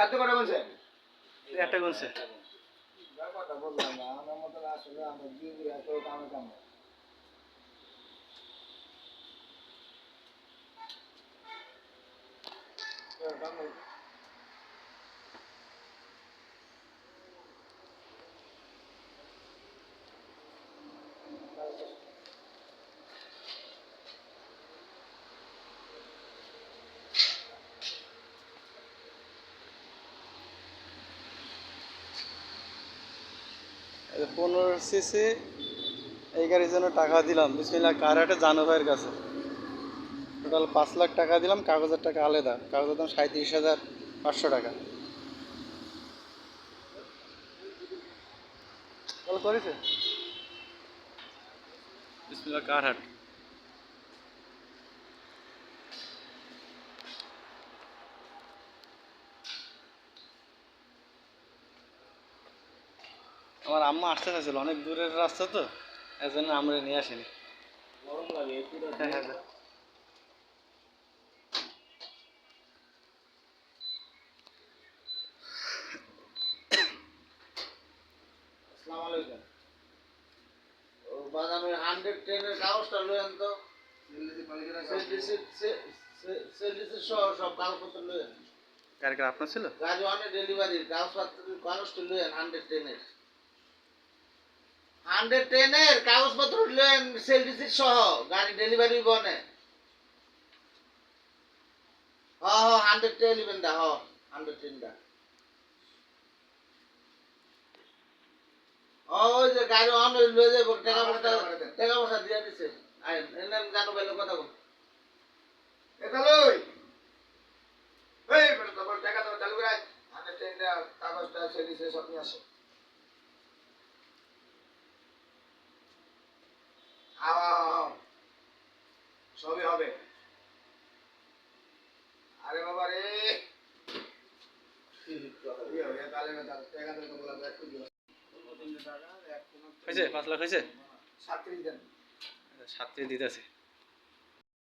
এত কথা বলছে একটা গুনছে কথা বললাম না আমার মতো আসলে আমার দিদি এত কামে কামে এই 15 সিসি এই গাড়ির জন্য টাকা দিলাম বিসমিল্লাহ কারহাটে জানো ভাইয়ের কাছে টোটাল 5 লাখ টাকা দিলাম কাগজের টাকা আলাদা কাগজের দাম 37,500 টাকা কল করেছে বিসমিল্লাহ কারহাট আমার আম্মা আসতে চাইছিল অনেক দূরের রাস্তা তো এর জন্য আমরা নিয়ে আসিনি গরম লাগে পুরো হ্যাঁ হ্যাঁ আসসালামু আলাইকুম ও বাদামের 110 এর কাগজটা লয়েন তো সেলডিসি সব কাগজপত্র লয়েন গাড়ি আপনার ছিল গাড়ি অনেক ডেলিভারির কাগজটা লয়েন 110 এর 110 এর কাগজপত্র লয়েন সেলডিসি সহ গাড়ি ডেলিভারি বনে হ্যাঁ 110 লিবেন দা 110 দা ওই যে গাড়ি অন লয়ে যাবো টাকা পয়সা দিয়ে দিছে আই এনে জানো বলে কথা বল এটা লই এই বড় তো টাকা তো চালু করে আনে টেন্ডা কাগজটা সে দিছে সব নিয়ে আসো আও সবই হবে আরে বাবা রে কি হবে কালে না টাকা তো বলা যায় একটু হয়েছে 5 লাখ হয়েছে 37 দেন 37 দিতেছে